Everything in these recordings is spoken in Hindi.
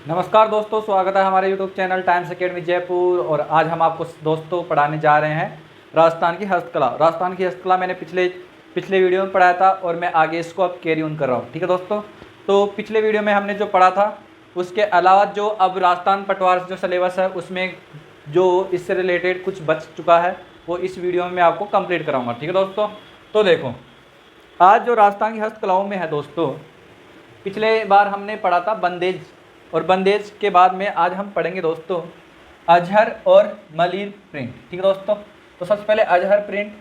नमस्कार दोस्तों, स्वागत है हमारे YouTube channel times academy Jaipur. और आज हम आपको दोस्तों पढ़ाने जा रहे हैं राजस्थान की हस्तकला। राजस्थान की हस्तकला मैंने पिछले वीडियो में पढ़ाया था और मैं आगे इसको अब कैरी ऑन कर रहा हूँ। ठीक है दोस्तों, तो पिछले वीडियो में हमने जो पढ़ा था उसके अलावा जो अब राजस्थान पटवार जो सिलेबस है उसमें जो इससे रिलेटेड कुछ बच चुका है वो इस वीडियो में मैं आपको कंप्लीट कराऊंगा। ठीक है दोस्तों, तो देखो आज जो राजस्थान की हस्तकलाओं में है दोस्तों, पिछले बार हमने पढ़ा था बंदेज, और बंदेज के बाद में आज हम पढ़ेंगे दोस्तों अजहर और मलिर प्रिंट। ठीक है दोस्तों, तो सबसे पहले अजहर प्रिंट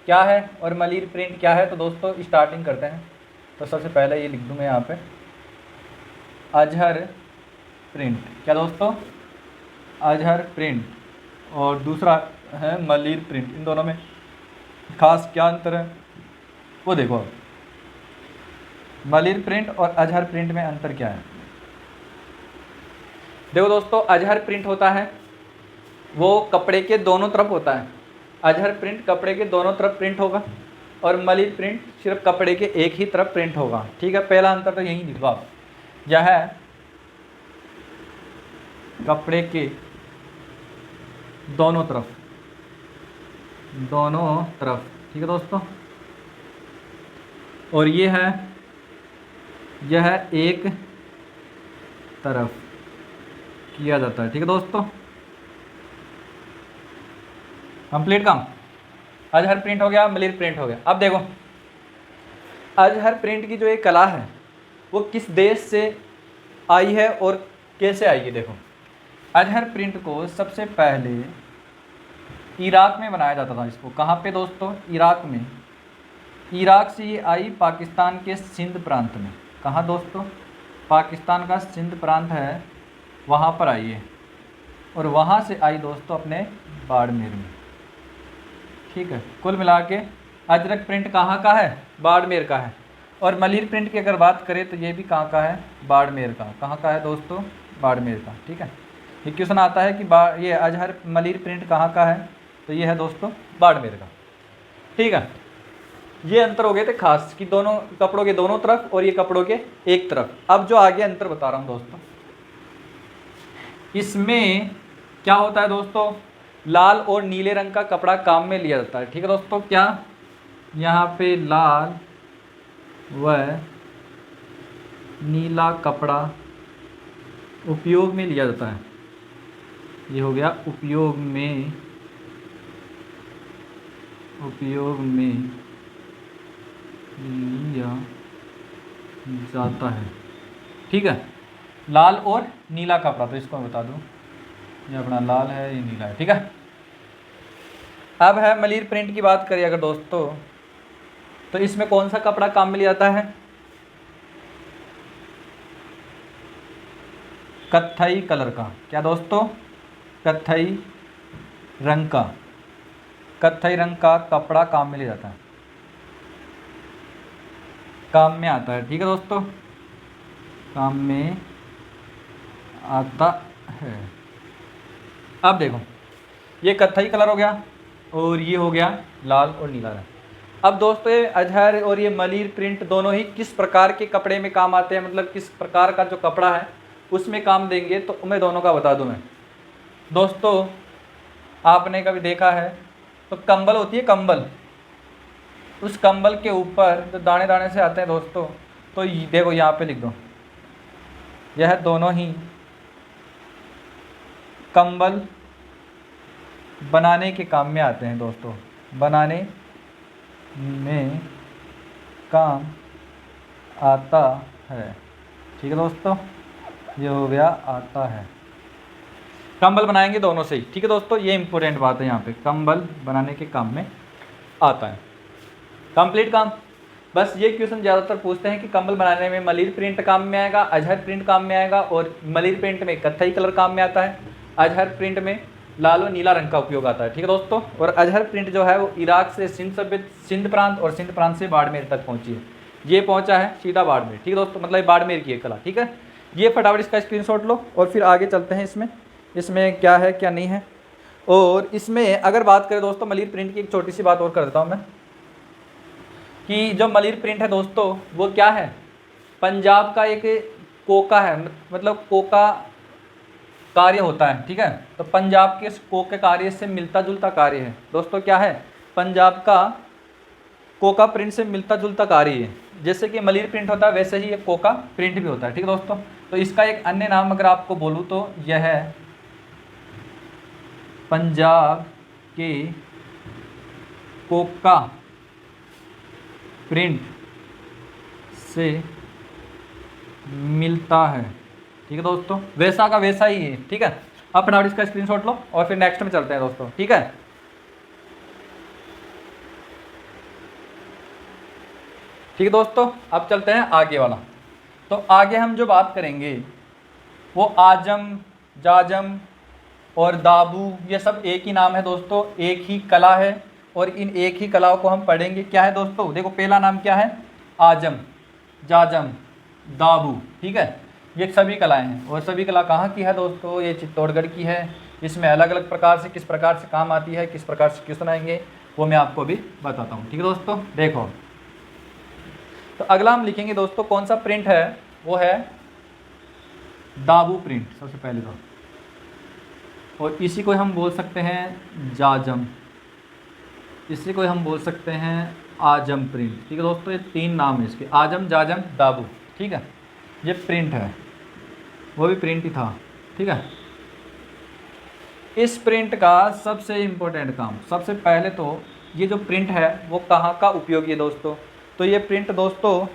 क्या है और मलिर प्रिंट क्या है, तो दोस्तों स्टार्टिंग करते हैं। तो सबसे पहले ये लिख दूँ मैं यहाँ पे अजहर प्रिंट। क्या दोस्तों? अजहर प्रिंट। और दूसरा है मलिर प्रिंट। इन दोनों में खास क्या अंतर है वो देखो आप। मलिर प्रिंट और अजहर प्रिंट में अंतर क्या है? देखो दोस्तों, अजहर प्रिंट होता है वो कपड़े के दोनों तरफ होता है। अजहर प्रिंट कपड़े के दोनों तरफ प्रिंट होगा और मलिर प्रिंट सिर्फ कपड़े के एक ही तरफ प्रिंट होगा। ठीक है, पहला अंतर तो यही लिखो आप, यह है कपड़े के दोनों तरफ, दोनों तरफ। ठीक है दोस्तों, और ये है यह एक तरफ किया जाता है। ठीक है दोस्तों, कंप्लीट काम। अजहर प्रिंट हो गया, मलिर प्रिंट हो गया। अब देखो अजहर प्रिंट की जो एक कला है वो किस देश से आई है और कैसे आई है। देखो अजहर प्रिंट को सबसे पहले इराक में बनाया जाता था। इसको कहाँ पे दोस्तों? इराक में। इराक से ये आई पाकिस्तान के सिंध प्रांत में। कहाँ दोस्तों? पाकिस्तान का सिंध प्रांत है, वहाँ पर आई है, और वहाँ से आई दोस्तों अपने बाड़मेर में। ठीक है, कुल मिला के अजरक प्रिंट कहाँ का है? बाड़मेर का है। और मलिर प्रिंट की अगर बात करें तो ये भी कहाँ का है? बाड़मेर का। कहाँ का है दोस्तों? बाड़मेर का। ठीक है, ये क्वेश्चन आता है कि ये अजहर मलिर प्रिंट कहाँ का है, तो ये है दोस्तों बाड़मेर का। ठीक है, ये अंतर हो गए थे खास कि दोनों कपड़ों के दोनों तरफ और ये कपड़ों के एक तरफ। अब जो आगे अंतर बता रहा हूँ दोस्तों, इसमें क्या होता है दोस्तों, लाल और नीले रंग का कपड़ा काम में लिया जाता है। ठीक है दोस्तों, क्या यहाँ पे लाल व नीला कपड़ा उपयोग में लिया जाता है। ये हो गया उपयोग में लिया जाता है। ठीक है, लाल और नीला कपड़ा, तो इसको मैं बता दूं ये अपना लाल है, ये नीला है। ठीक है, अब है मलिर प्रिंट की बात करिए अगर दोस्तों, तो इसमें कौन सा कपड़ा काम में लिया जाता है? कत्थई कलर का। क्या दोस्तों? कत्थई रंग का। कत्थई रंग का कपड़ा काम में लिया जाता है, काम में आता है। ठीक है दोस्तों, काम में आता है। अब देखो ये कत्थई कलर हो गया और ये हो गया लाल और नीला रंग। अब दोस्तों ये अजहर और ये मलिर प्रिंट दोनों ही किस प्रकार के कपड़े में काम आते हैं, मतलब किस प्रकार का जो कपड़ा है उसमें काम देंगे, तो मैं दोनों का बता दूं। मैं दोस्तों आपने कभी देखा है तो कंबल होती है, कंबल, उस कंबल के ऊपर जो दाने दाने से आते हैं दोस्तों, तो देखो यहाँ पे लिख दो, यह दोनों ही कंबल बनाने के काम में आते हैं दोस्तों, बनाने में काम आता है। ठीक है दोस्तों, ये हो गया आता है, कंबल बनाएंगे दोनों से ही। ठीक है दोस्तों, ये इंपॉर्टेंट बात है यहाँ पे, कंबल बनाने के काम में आता है। कंप्लीट काम। बस ये क्वेश्चन ज़्यादातर पूछते हैं कि कंबल बनाने में मलिर प्रिंट काम में आएगा, अजहर प्रिंट काम में आएगा, और मलिर प्रिंट में कत्थई कलर काम में आता है, अजहर प्रिंट में लाल और नीला रंग का उपयोग आता है। ठीक है दोस्तों, और अजहर प्रिंट जो है वो इराक से सिंध प्रांत और सिंध प्रांत से बाड़मेर तक पहुंची है। ये पहुंचा है सीधा बाड़मेर। ठीक है दोस्तों, मतलब बाड़मेर की एक कला। ठीक है, ये फटाफट इसका स्क्रीनशॉट लो और फिर आगे चलते हैं इसमें क्या है क्या नहीं है। और इसमें अगर बात करें दोस्तों मलिर प्रिंट की, एक छोटी सी बात और कर देता हूँ मैं, कि जो मलिर प्रिंट है दोस्तों वो क्या है, पंजाब का एक कोका है, मतलब कोका कार्य होता है, ठीक है। तो पंजाब के कोका कार्य से मिलता जुलता कार्य है दोस्तों, क्या है, पंजाब का कोका प्रिंट से मिलता जुलता कार्य है। जैसे कि मलिर प्रिंट होता है वैसे ही ये कोका प्रिंट भी होता है, ठीक है दोस्तों। तो इसका एक अन्य नाम अगर आपको बोलूँ तो यह है पंजाब के कोका प्रिंट से मिलता है, ठीक है दोस्तों, वैसा का वैसा ही है, ठीक है। अब फटाफट इसका स्क्रीनशॉट लो और फिर नेक्स्ट में चलते हैं दोस्तों, ठीक है। ठीक है दोस्तों, अब चलते हैं आगे वाला। तो आगे हम जो बात करेंगे वो आजम, जाजम और दाबू, ये सब एक ही नाम है दोस्तों, एक ही कला है और इन एक ही कलाओं को हम पढ़ेंगे। क्या है दोस्तों, देखो पहला नाम क्या है, आजम, जाजम, दाबू, ठीक है। ये सभी कलाएं हैं और सभी कला कहाँ की है दोस्तों, ये चित्तौड़गढ़ की है। इसमें अलग अलग प्रकार से किस प्रकार से काम आती है, किस प्रकार से क्यों सुनाएंगे, वो मैं आपको भी बताता हूँ, ठीक है दोस्तों। देखो, तो अगला हम लिखेंगे दोस्तों कौन सा प्रिंट है, वो है दाबू प्रिंट सबसे पहले तो, और इसी को हम बोल सकते हैं जाजम, इसी को हम बोल सकते हैं आजम प्रिंट, ठीक है दोस्तों। ये तीन नाम है इसके, आजम, जाजम, दाबू, ठीक है। ये प्रिंट है, वो भी प्रिंट ही था, ठीक है। इस प्रिंट का सबसे इम्पोर्टेंट काम, सबसे पहले तो ये जो प्रिंट है वो कहाँ का उपयोगी है दोस्तों। तो ये प्रिंट दोस्तों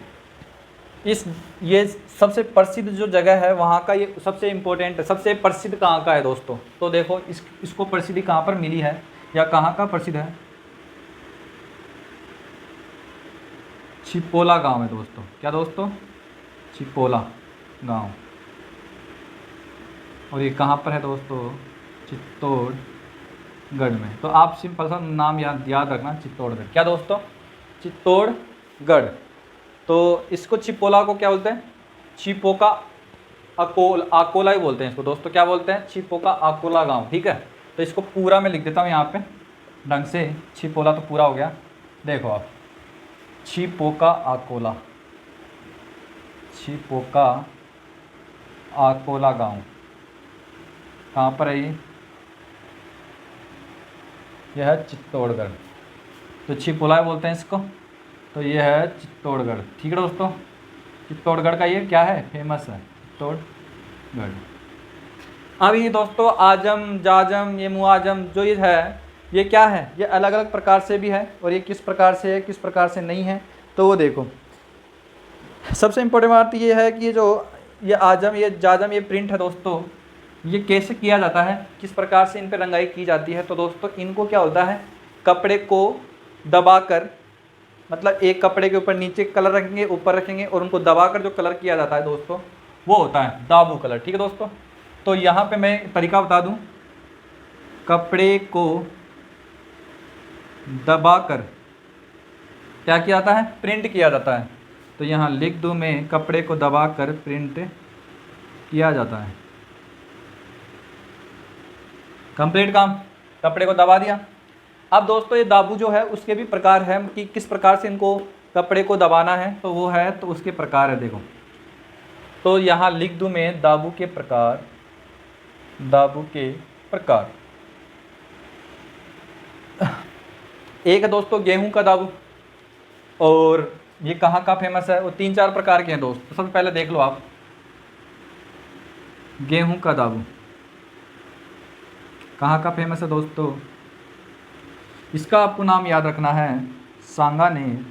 ये सबसे प्रसिद्ध जो जगह है वहाँ का ये सबसे इम्पोर्टेंट, सबसे प्रसिद्ध कहाँ का है दोस्तों। तो देखो इसको प्रसिद्धि कहाँ पर मिली है या कहाँ का प्रसिद्ध है, छिपोला गांव है दोस्तों। क्या दोस्तों, छिपोला गांव, और ये कहाँ पर है दोस्तों, चित्तौड़गढ़ में। तो आप सिंपल सा नाम याद रखना, चित्तौड़गढ़। क्या दोस्तों, चित्तौड़गढ़। तो इसको छिपोला को क्या बोलते हैं, छिपोका आकोला ही बोलते हैं इसको दोस्तों। क्या बोलते हैं, छिपोका आकोला गांव, ठीक है। तो इसको पूरा मैं लिख देता हूँ यहाँ पे ढंग से, छिपोला तो पूरा हो गया। देखो आप, छिपोका आकोला, छिपोका आकोला गांव कहाँ पर है, यह है चित्तौड़गढ़। तो छिपोला बोलते हैं इसको, तो ये है चित्तौड़गढ़, ठीक है दोस्तों। चित्तौड़गढ़ का ये क्या है, फेमस है चित्तौड़गढ़। अब ये दोस्तों आजम, जाजम, ये मुआजम जो ये है, ये क्या है, ये अलग अलग प्रकार से भी है और ये किस प्रकार से है, किस प्रकार से नहीं है। तो वो देखो, सबसे इम्पोर्टेंट बात ये है कि ये आजम, ये जाजम, ये प्रिंट है दोस्तों, ये कैसे किया जाता है, किस प्रकार से इन पर रंगाई की जाती है। तो दोस्तों इनको क्या होता है, कपड़े को दबाकर, मतलब एक कपड़े के ऊपर नीचे कलर रखेंगे, ऊपर रखेंगे और उनको दबाकर जो कलर किया जाता है दोस्तों, वो होता है दाबू कलर, ठीक है दोस्तों। तो यहाँ पे मैं तरीका बता दूँ, कपड़े को दबाकर क्या किया जाता है, प्रिंट किया जाता है। तो यहाँ लिख दूँ मैं, कपड़े को दबाकर प्रिंट किया जाता है। कंप्लीट काम, कपड़े को दबा दिया। अब दोस्तों ये दाबू जो है उसके भी प्रकार है कि किस प्रकार से इनको कपड़े को दबाना है, तो वो है, तो उसके प्रकार है देखो। तो यहाँ लिख दूँ मैं दाबू के प्रकार, दाबू के प्रकार। एक है दोस्तों गेहूं का दाबू, और ये कहाँ का फेमस है, वो तीन चार प्रकार के हैं दोस्त। तो सबसे पहले देख लो आप, गेहूं का दाबू कहाँ का फेमस है दोस्तों, इसका आपको नाम याद रखना है, सांगानेर,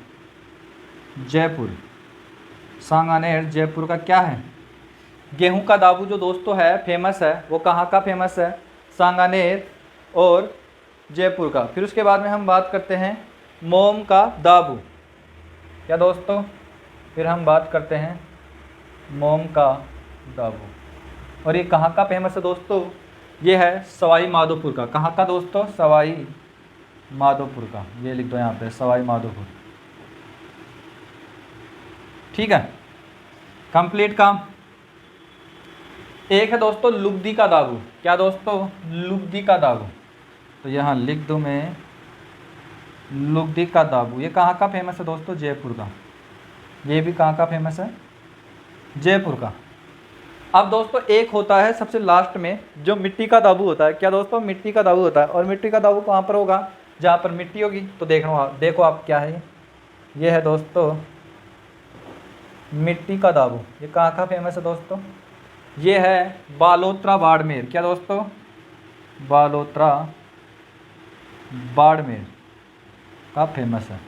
जयपुर। सांगानेर जयपुर का क्या है, गेहूं का दाबू जो दोस्तों है फेमस है, वो कहाँ का फेमस है, सांगानेर और जयपुर का। फिर उसके बाद में हम बात करते हैं मोम का दाबू। क्या दोस्तों, फिर हम बात करते हैं मोम का दाबू, और ये कहाँ का फेमस है दोस्तों, ये है सवाई माधोपुर का। कहाँ का दोस्तों, सवाई माधोपुर का। ये लिख दो यहाँ पे, सवाई माधोपुर, ठीक है। कंप्लीट काम। एक है दोस्तों लुगदी का दाबू। क्या दोस्तों, लुगदी का दाबू। तो यहाँ लिख दूँ मैं, लुगदी का दाबू। ये कहाँ का फेमस है दोस्तों, जयपुर का। ये भी कहाँ का फेमस है, जयपुर का। अब दोस्तों एक होता है सबसे लास्ट में जो मिट्टी का दाबू होता है। क्या दोस्तों? मिट्टी का दाबू होता है। और मिट्टी का दाबू कहाँ पर होगा? जहाँ पर मिट्टी होगी। तो देखो आप क्या है, ये है दोस्तों मिट्टी का दाबू। ये कहाँ का फेमस है दोस्तों? ये है बालोतरा बाड़मेर। क्या दोस्तों? बालोतरा बाड़मेर का फेमस है।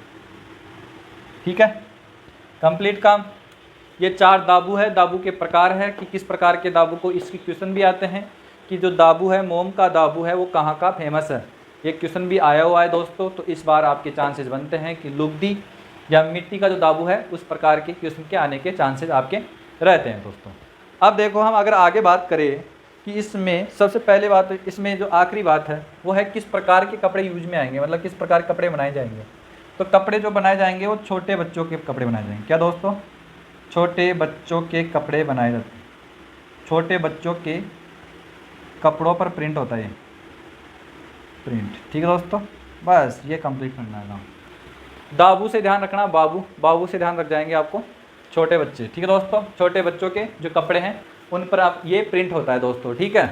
ठीक है, कंप्लीट काम। ये 4 दाबू है। दाबू के प्रकार है कि किस प्रकार के दाबू को, इसकी क्वेश्चन भी आते हैं कि जो दाबू है, मोम का दाबू है, वो कहाँ का फेमस है। ये क्वेश्चन भी आया हुआ है दोस्तों। तो इस बार आपके चांसेस बनते हैं कि लुगदी या मिट्टी का जो दाबू है उस प्रकार के क्वेश्चन के आने के चांसेस आपके रहते हैं दोस्तों। अब देखो, हम अगर आगे बात करें कि इसमें सबसे पहले बात, इसमें जो आखिरी बात है वो है किस प्रकार के कपड़े यूज में आएंगे, मतलब किस प्रकार के कपड़े बनाए जाएंगे। तो कपड़े जो बनाए जाएंगे वो छोटे बच्चों के कपड़े बनाए जाएंगे। क्या दोस्तों? छोटे बच्चों के कपड़े बनाए जाते हैं। छोटे बच्चों के कपड़ों पर प्रिंट होता है ये प्रिंट। ठीक है दोस्तों, बस ये कंप्लीट करना है। दाबू से ध्यान रखना, बाबू से ध्यान रख जाएंगे आपको छोटे बच्चे। ठीक है दोस्तों, छोटे बच्चों के जो कपड़े हैं उन पर आप ये प्रिंट होता है दोस्तों। ठीक है,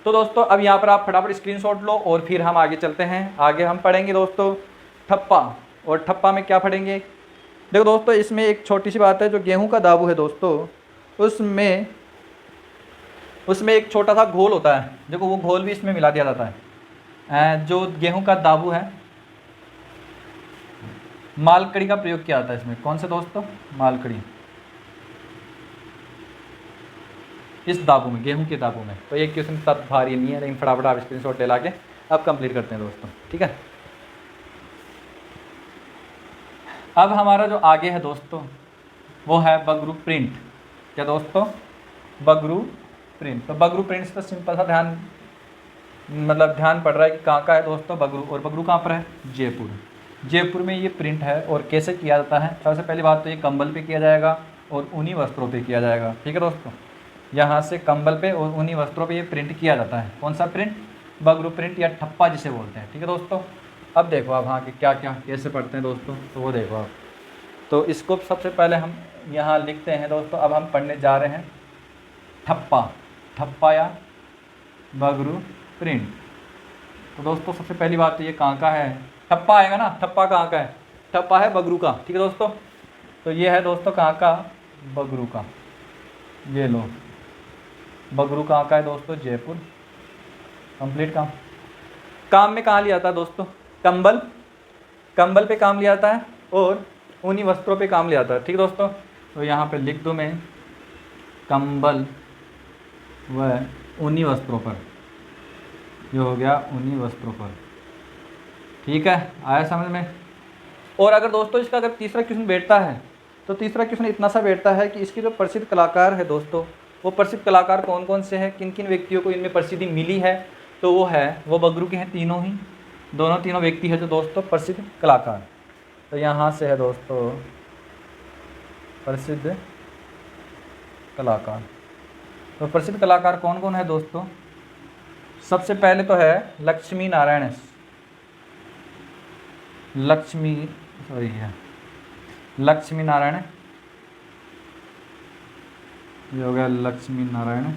तो दोस्तों अब यहाँ पर आप फटाफट स्क्रीनशॉट लो और फिर हम आगे चलते हैं। आगे हम पढ़ेंगे दोस्तों ठप्पा। और ठप्पा में क्या पढ़ेंगे? देखो दोस्तों, इसमें एक छोटी सी बात है। जो गेहूं का दाबू है दोस्तों, उसमें एक छोटा सा घोल होता है। देखो वो घोल भी इसमें मिला दिया जाता है। जो गेहूं का दाबू है, मालकड़ी का प्रयोग किया जाता है इसमें। कौन से दोस्तों? मालकड़ी। इस दाबू में, गेहूं के दाबू में। तो एक क्वेश्चन तब भारी नहीं है, लेकिन फटाफट आप स्क्रीनशॉट ले ला के अब कंप्लीट करते हैं दोस्तों। ठीक है, अब हमारा जो आगे है दोस्तों वो है बगरू प्रिंट। क्या दोस्तों? बगरू प्रिंट। तो बगरू प्रिंट पर सिंपल सा ध्यान पड़ रहा है कि कहाँ का है दोस्तों बगरू। और बगरू कहाँ पर है? जयपुर में ये प्रिंट है। और कैसे किया जाता है? सबसे पहली बात तो ये कंबल पे किया जाएगा और ऊनी वस्त्रों पे किया जाएगा। ठीक है दोस्तों, यहाँ से कंबल पे और ऊनी वस्त्रों पे ये प्रिंट किया जाता है। कौन सा प्रिंट? बगरू प्रिंट या ठप्पा जिसे बोलते हैं। ठीक है दोस्तों, अब देखो आप हाँ कि क्या क्या कैसे पढ़ते हैं दोस्तों, तो वो देखो आप। तो इसको सबसे पहले हम यहाँ लिखते हैं दोस्तों। अब हम पढ़ने जा रहे हैं ठप्पा या बगरू प्रिंट। तो दोस्तों सबसे पहली बात तो ये कहाँ का है? ठप्पा आएगा ना। ठप्पा कहाँ का है? ठप्पा है बगरू का। ठीक है दोस्तों, तो ये है दोस्तों कहाँ का? बगरू का। ये लो, बगरू कहाँ का है दोस्तों? जयपुर। कंप्लीट काम में कहाँ लिया जाता है दोस्तों? कंबल पे काम लिया जाता है और ऊनी वस्त्रों पे काम लिया जाता है। ठीक है दोस्तों, तो यहाँ पे लिख दूँ मैं कंबल व ऊनी वस्त्रों पर। ये हो गया ऊनी वस्त्रों पर। ठीक है, आया समझ में? और अगर दोस्तों इसका अगर तीसरा क्वेश्चन बैठता है तो तीसरा क्वेश्चन इतना सा बैठता है कि इसकी जो प्रसिद्ध कलाकार है दोस्तों, वो प्रसिद्ध कलाकार कौन कौन से हैं, किन किन व्यक्तियों को इनमें प्रसिद्धि मिली है। तो वो बगरू के हैं तीनों व्यक्ति है जो दोस्तों प्रसिद्ध कलाकार। तो यहाँ से है दोस्तों प्रसिद्ध कलाकार। तो प्रसिद्ध कलाकार कौन कौन है दोस्तों? सबसे पहले तो है लक्ष्मी नारायण। ये हो गया लक्ष्मी नारायण।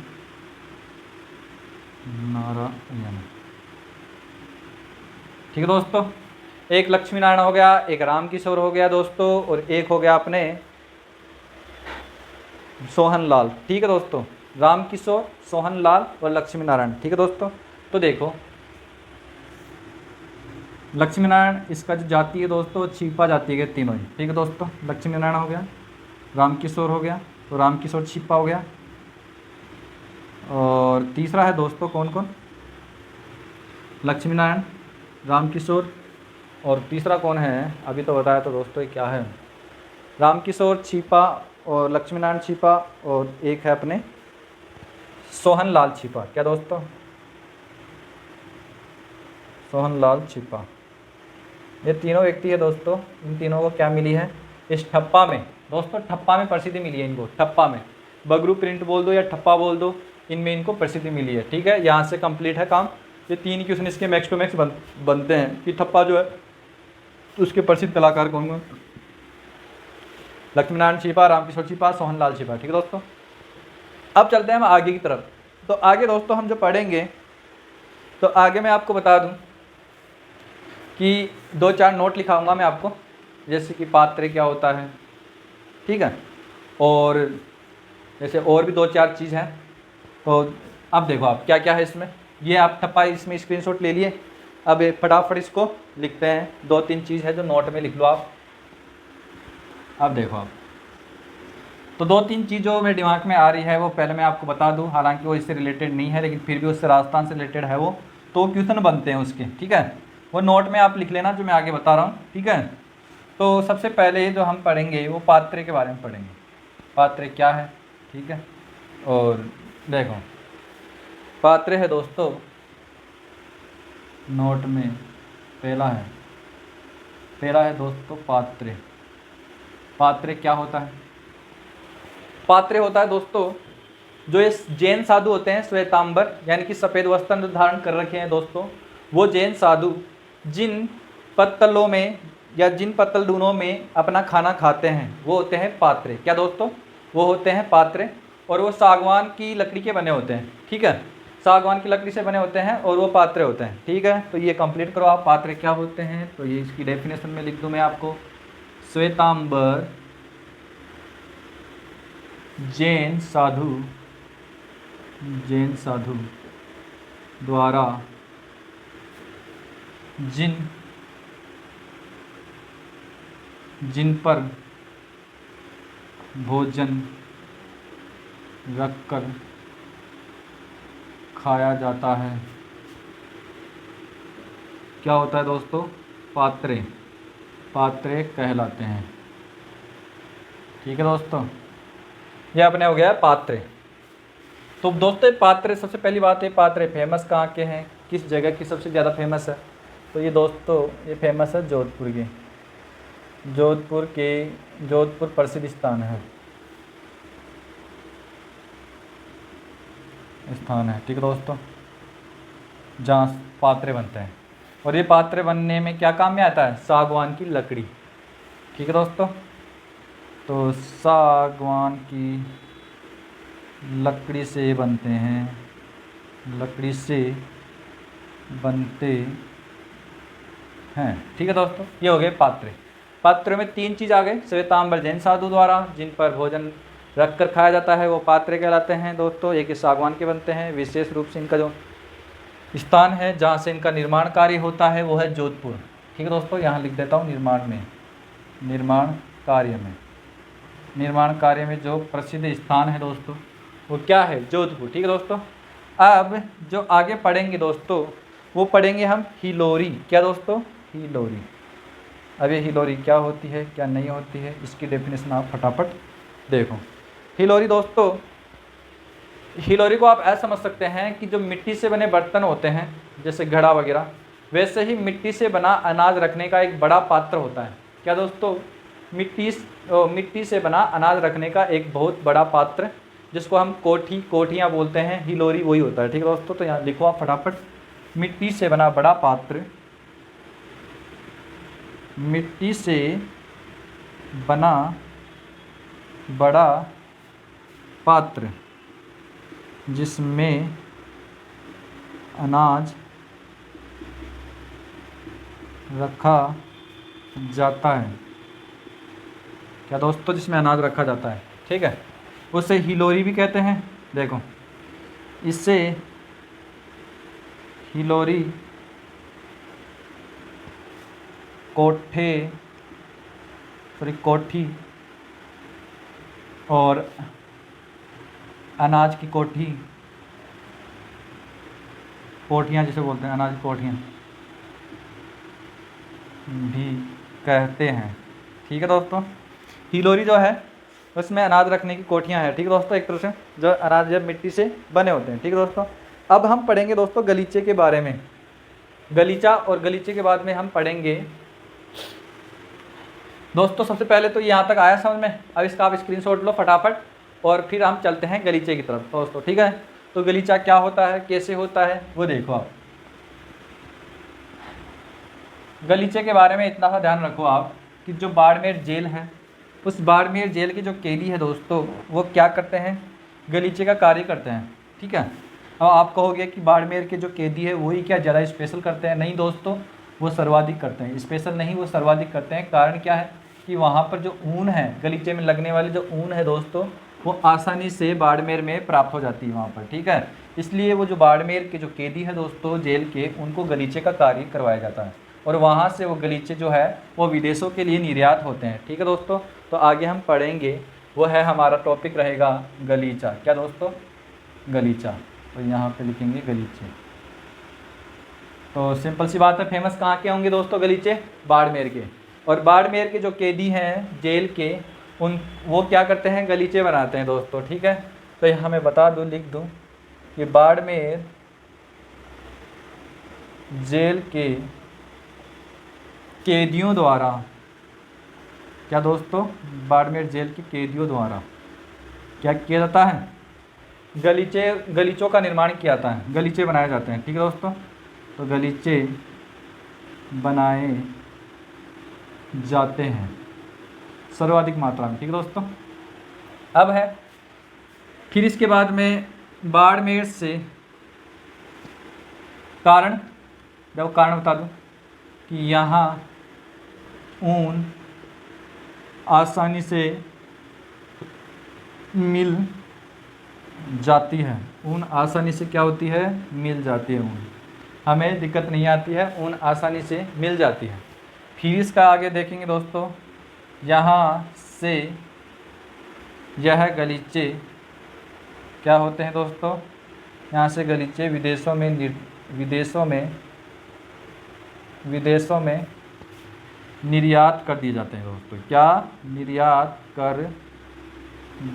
ठीक है दोस्तों, एक लक्ष्मी नारायण हो गया, एक राम किशोर हो गया दोस्तों, और एक हो गया अपने सोहन लाल। ठीक है दोस्तों, राम किशोर, सोहन लाल और लक्ष्मी नारायण। ठीक है दोस्तों, तो देखो लक्ष्मी नारायण इसका जो जाति है दोस्तों छिपा जाति के तीनों ही। ठीक है दोस्तों, लक्ष्मी नारायण हो गया, राम किशोर हो गया, तो राम किशोर छिपा हो गया। और तीसरा है दोस्तों कौन कौन? लक्ष्मी नारायण, राम किशोर, और तीसरा कौन है अभी तो बताया। तो दोस्तों ये क्या है? राम किशोर छिपा और लक्ष्मी नारायण छिपा, और एक है अपने सोहन लाल छिपा। क्या दोस्तों? सोहन लाल छिपा। ये तीनों व्यक्ति है दोस्तों। इन तीनों को क्या मिली है इस ठप्पा में दोस्तों? ठप्पा में प्रसिद्धि मिली है इनको। ठप्पा में बगरू प्रिंट बोल दो या ठप्पा बोल दो, इनमें इनको प्रसिद्धि मिली है। ठीक है, यहाँ से कंप्लीट है काम। ये 3 क्वेश्चन इसके मैक्स टू मैक्स बनते हैं कि ठप्पा जो है तो उसके प्रसिद्ध कलाकार कौन कौन? लक्ष्मी नारायण छिपा, राम किशोर छिपा, सोहन लाल छिपा। ठीक है दोस्तों, अब चलते हैं हम आगे की तरफ। तो आगे दोस्तों हम जो पढ़ेंगे, तो आगे मैं आपको बता दूं कि 2-4 नोट लिखाऊंगा मैं आपको, जैसे कि पात्र क्या होता है, ठीक है, और जैसे और भी 2-4 चीज़ हैं। तो अब देखो आप क्या क्या है इसमें, ये आप ठप्पा इसमें स्क्रीनशॉट ले लिए। अब फटाफट इसको लिखते हैं, 2-3 चीज़ है जो नोट में लिख लो आप। अब देखो आप, तो 2-3 चीज़ जो मेरे दिमाग में आ रही है वो पहले मैं आपको बता दूं, हालांकि वो इससे रिलेटेड नहीं है, लेकिन फिर भी उससे राजस्थान से रिलेटेड है वो, तो क्वेश्चन बनते हैं उसके, ठीक है। वो नोट में आप लिख लेना जो मैं आगे बता रहा हूँ, ठीक है। तो सबसे पहले जो हम पढ़ेंगे वो पात्रे के बारे में पढ़ेंगे, पात्रे क्या है, ठीक है। और देखो पात्रे है दोस्तों, नोट में पहला है दोस्तों पात्रे। पात्रे क्या होता है? पात्रे होता है दोस्तों जो ये जैन साधु होते हैं, श्वेतांबर यानी कि सफ़ेद वस्त्र धारण कर रखे हैं दोस्तों, वो जैन साधु जिन पत्तलों में या जिन पत्तलदूनों में अपना खाना खाते हैं वो होते हैं पात्रे। क्या दोस्तों? वो होते हैं पात्रे, और वो सागवान की लकड़ी के बने होते हैं, ठीक है, सागवान की लकड़ी से बने होते हैं और वो पात्रे होते हैं, ठीक है। तो ये कंप्लीट करो आप, पात्रे क्या होते हैं। तो ये इसकी डेफिनेशन में लिख दूँ मैं आपको, श्वेतांबर जैन साधु द्वारा जिन पर भोजन रखकर खाया जाता है, क्या होता है दोस्तों? पात्रे कहलाते हैं, ठीक है दोस्तों। ये अपने हो गया पात्रे। तो दोस्तों पात्रे, सबसे पहली बात है पात्रे फेमस कहाँ के हैं, किस जगह की सबसे ज़्यादा फेमस है? तो ये दोस्तों ये फेमस है जोधपुर के, जोधपुर प्रसिद्ध स्थान है, ठीक है दोस्तों, जहाँ पात्रे बनते हैं। और ये पात्रे बनने में क्या काम में आता है? सागवान की लकड़ी, ठीक है दोस्तों। तो सागवान की लकड़ी से बनते हैं, ठीक है दोस्तों। ये हो गए पात्रे। पात्रों में 3 चीज़ आ गए, श्वेतांबर जैन साधु द्वारा जिन पर भोजन रख कर खाया जाता है वो पात्रे कहलाते हैं दोस्तों। एक सागवान के बनते हैं, विशेष रूप से इनका जो स्थान है जहाँ से इनका निर्माण कार्य होता है वो है जोधपुर, ठीक है दोस्तों। यहाँ लिख देता हूँ निर्माण कार्य में जो प्रसिद्ध स्थान है दोस्तों वो क्या है? जोधपुर, ठीक है दोस्तों। अब जो आगे पढ़ेंगे दोस्तों वो पढ़ेंगे हम हिलोरी। क्या दोस्तों? हिलोरी। अब ये हिलोरी क्या होती है क्या नहीं होती है, इसकी डेफिनेशन आप फटाफट देखो। हिलोरी दोस्तों, हिलोरी को आप ऐसा समझ सकते हैं कि जो मिट्टी से बने बर्तन होते हैं जैसे घड़ा वगैरह, वैसे ही मिट्टी से बना अनाज रखने का एक बड़ा पात्र होता है। क्या दोस्तों? मिट्टी से बना अनाज रखने का एक बहुत बड़ा पात्र जिसको हम कोठियाँ बोलते हैं, हिलोरी वही होता है, ठीक है दोस्तों। तो यहाँ लिखो आप फटाफट, मिट्टी से बना बड़ा पात्र, मिट्टी से बना बड़ा पात्र जिसमें अनाज रखा जाता है। क्या दोस्तों? जिसमें अनाज रखा जाता है, ठीक है, उसे हिलोरी भी कहते हैं। देखो इससे हिलोरी कोठी और अनाज की कोठियाँ जिसे बोलते हैं, अनाज की कोठियाँ भी कहते हैं, ठीक है दोस्तों। हिलोरी जो है उसमें अनाज रखने की कोठियाँ हैं, ठीक है दोस्तों, एक तरह से जो अनाज जब मिट्टी से बने होते हैं, ठीक है दोस्तों। अब हम पढ़ेंगे दोस्तों गलीचे के बारे में, गलीचा, और गलीचे के बाद में हम पढ़ेंगे दोस्तों, सबसे पहले तो यहाँ तक आया समझ में। अब इसका आप स्क्रीनशॉट लो फटाफट और फिर हम चलते हैं गलीचे की तरफ दोस्तों, ठीक है। तो गलीचा क्या होता है, कैसे होता है, वो देखो आप। गलीचे के बारे में इतना सा ध्यान रखो आप कि जो बाड़मेर जेल है, उस बाड़मेर जेल की जो कैदी है दोस्तों वो क्या करते हैं, गलीचे का कार्य करते हैं। ठीक है, अब आप कहोगे कि बाड़मेर के जो कैदी है वही क्या ज़्यादा स्पेशल करते हैं? नहीं दोस्तों, वो सर्वाधिक करते हैं। स्पेशल नहीं, वो सर्वाधिक करते हैं। कारण क्या है कि वहाँ पर जो ऊन है, गलीचे में लगने वाली जो ऊन है दोस्तों, वो आसानी से बाड़मेर में प्राप्त हो जाती है वहाँ पर। ठीक है, इसलिए वो जो बाड़मेर के जो कैदी है दोस्तों जेल के, उनको गलीचे का कार्य करवाया जाता है और वहाँ से वो गलीचे जो है वो विदेशों के लिए निर्यात होते हैं। ठीक है दोस्तों, तो आगे हम पढ़ेंगे, वो है हमारा टॉपिक रहेगा गलीचा। क्या दोस्तों? गलीचा। तो यहाँ पे लिखेंगे गलीचे। तो सिंपल सी बात है, फेमस कहाँ के होंगे दोस्तों गलीचे? बाड़मेर के। और बाड़मेर के जो कैदी हैं जेल के, उन वो क्या करते हैं? गलीचे बनाते हैं दोस्तों। ठीक है, तो यहाँ मैं बता दूँ, लिख दूँ कि बाड़मेर जेल के कैदियों द्वारा, क्या दोस्तों? बाड़मेर जेल के कैदियों द्वारा क्या किया जाता है? गलीचों का निर्माण किया जाता है, गलीचे बनाए जाते हैं। ठीक है दोस्तों, तो गलीचे बनाए जाते हैं सर्वाधिक मात्रा में। ठीक है दोस्तों, अब है फिर इसके बाद में बाड़मेर से कारण, जब कारण बता दूं कि यहाँ ऊन आसानी से मिल जाती है। ऊन आसानी से क्या होती है? मिल जाती है। ऊन हमें दिक्कत नहीं आती है, ऊन आसानी से मिल जाती है। फिर इसका आगे देखेंगे दोस्तों, यहाँ से यह गलीचे क्या होते हैं दोस्तों? यहाँ से गलीचे विदेशों में निर्यात कर दिए जाते हैं दोस्तों। क्या? निर्यात कर